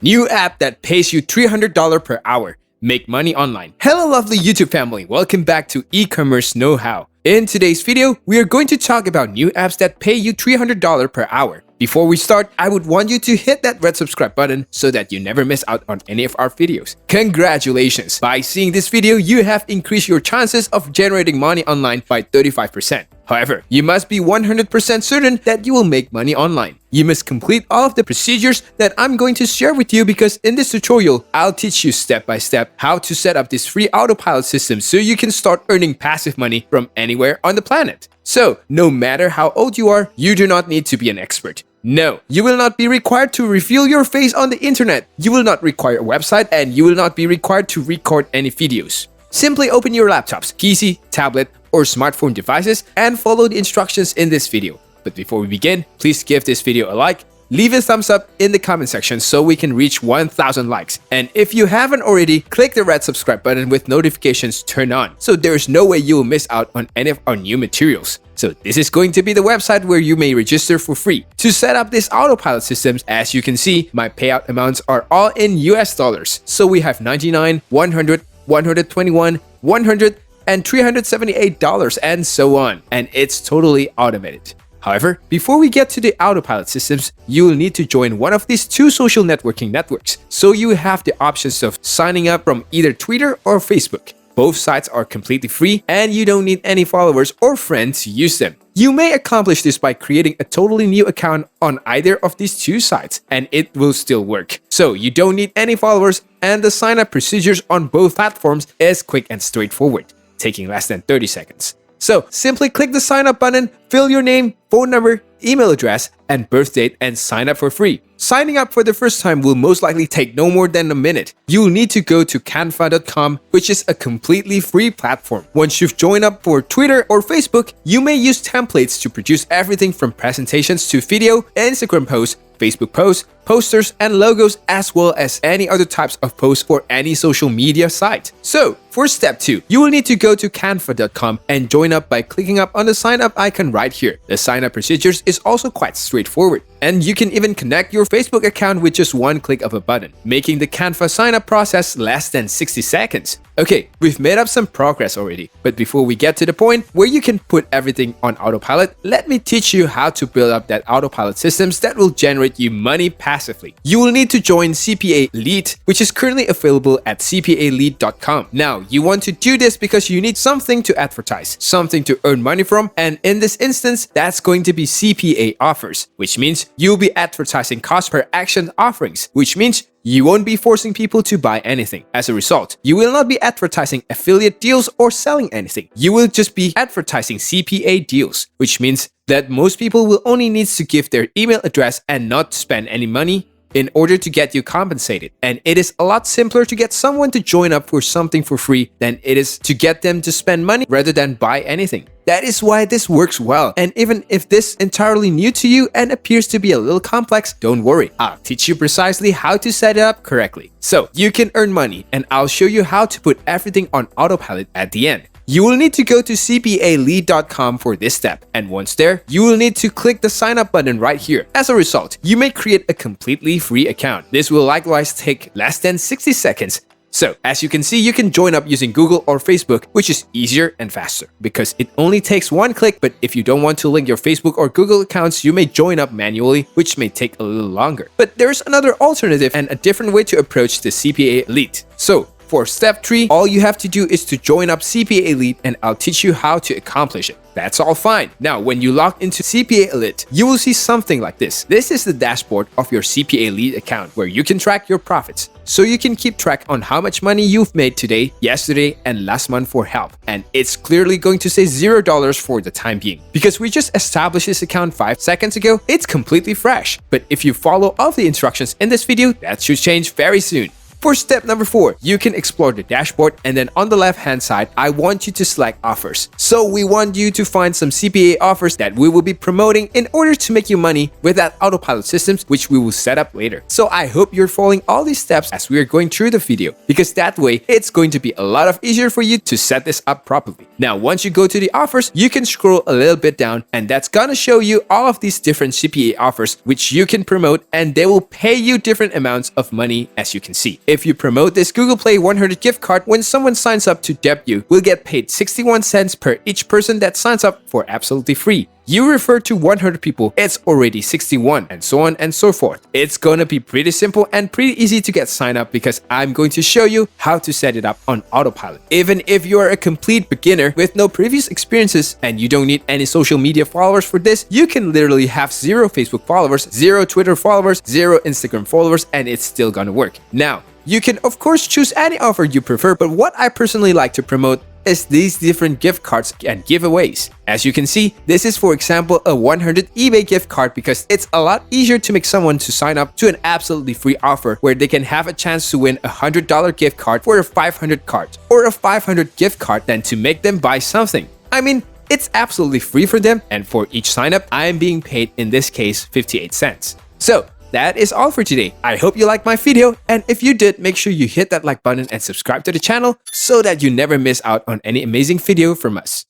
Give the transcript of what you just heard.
New app that pays you $300 per hour. Make money online. Hello lovely YouTube family, welcome back to e-commerce know-how. In today's video, we are going to talk about new apps that pay you $300 per hour. Before we start, I would want you to hit that red subscribe button so that you never miss out on any of our videos. Congratulations! By seeing this video, you have increased your chances of generating money online by 35%. However, you must be 100% certain that you will make money online. You must complete all of the procedures that I'm going to share with you because in this tutorial, I'll teach you step by step how to set up this free autopilot system so you can start earning passive money from anywhere on the planet. So, no matter how old you are, you do not need to be an expert. No, you will not be required to reveal your face on the internet. You will not require a website and you will not be required to record any videos. Simply open your laptops, PC, tablet, or smartphone devices and follow the instructions in this video. But before we begin, please give this video a like, leave a thumbs up in the comment section so we can reach 1,000 likes. And if you haven't already, click the red subscribe button with notifications turned on so there's no way you will miss out on any of our new materials. So this is going to be the website where you may register for free. To set up this autopilot systems, as you can see, my payout amounts are all in US dollars. So we have 99, 100, 121, 100, and $378 and so on. And it's totally automated. However, before we get to the autopilot systems, you will need to join one of these two social networking networks. So you have the options of signing up from either Twitter or Facebook. Both sites are completely free and you don't need any followers or friends to use them. You may accomplish this by creating a totally new account on either of these two sites and it will still work. So you don't need any followers and the sign-up procedures on both platforms is quick and straightforward, taking less than 30 seconds. So simply click the sign up button, fill your name, phone number, email address, and birth date and sign up for free. Signing up for the first time will most likely take no more than a minute. You will need to go to canva.com, which is a completely free platform. Once you've joined up for Twitter or Facebook, you may use templates to produce everything from presentations to video, Instagram posts, Facebook posts, posters, and logos, as well as any other types of posts for any social media site. So, for step 2, you will need to go to canva.com and join up by clicking up on the sign up icon right here. The sign up procedures is also quite straightforward. And you can even connect your Facebook account with just one click of a button, making the Canva sign up process less than 60 seconds. Okay, we've made up some progress already, but before we get to the point where you can put everything on autopilot, let me teach you how to build up that autopilot systems that will generate you money passively. You will need to join CPA Lead, which is currently available at cpalead.com. Now, you want to do this because you need something to advertise, something to earn money from, and in this instance, that's going to be CPA offers, which means you'll be advertising cost per action offerings, which means you won't be forcing people to buy anything. As a result, you will not be advertising affiliate deals or selling anything. You will just be advertising CPA deals, which means that most people will only need to give their email address and not spend any money in order to get you compensated. And it is a lot simpler to get someone to join up for something for free than it is to get them to spend money rather than buy anything. That is why this works well. And even if this is entirely new to you and appears to be a little complex, don't worry. I'll teach you precisely how to set it up correctly. So you can earn money and I'll show you how to put everything on autopilot at the end. You will need to go to cpalead.com for this step, and once there, you will need to click the sign up button right here. As a result, you may create a completely free account. This will likewise take less than 60 seconds. So, as you can see, you can join up using Google or Facebook, which is easier and faster because it only takes one click, but if you don't want to link your Facebook or Google accounts, you may join up manually, which may take a little longer. But there's another alternative and a different way to approach the CPA Lead. So, for step 3, all you have to do is to join up CPA Lead and I'll teach you how to accomplish it. That's all fine. Now, when you log into CPA Lead, you will see something like this. This is the dashboard of your CPA Lead account where you can track your profits. So you can keep track on how much money you've made today, yesterday, and last month for help. And it's clearly going to say $0 for the time being. Because we just established this account 5 seconds ago, it's completely fresh. But if you follow all the instructions in this video, that should change very soon. For step number 4, you can explore the dashboard, and then on the left hand side, I want you to select offers. So we want you to find some CPA offers that we will be promoting in order to make you money with that autopilot systems, which we will set up later. So I hope you're following all these steps as we are going through the video, because that way it's going to be a lot of easier for you to set this up properly. Now, once you go to the offers, you can scroll a little bit down, and that's gonna show you all of these different CPA offers which you can promote, and they will pay you different amounts of money, as you can see. If you promote this Google Play 100 gift card, when someone signs up to debut, we'll get paid 61 cents per each person that signs up for absolutely free. You refer to 100 people, it's already 61, and so on and so forth. It's gonna be pretty simple and pretty easy to get signed up, because I'm going to show you how to set it up on autopilot. Even if you are a complete beginner with no previous experiences and you don't need any social media followers for this, you can literally have 0 Facebook followers, 0 Twitter followers, 0 Instagram followers, and it's still gonna work. Now, you can of course choose any offer you prefer, but what I personally like to promote is these different gift cards and giveaways. As you can see, this is for example a 100 eBay gift card, because it's a lot easier to make someone to sign up to an absolutely free offer where they can have a chance to win a $100 gift card for a 500 cards or a 500 gift card than to make them buy something. I mean, it's absolutely free for them, and for each sign up, I am being paid, in this case, 58 cents. So that is all for today. I hope you liked my video, and if you did, make sure you hit that like button and subscribe to the channel so that you never miss out on any amazing video from us.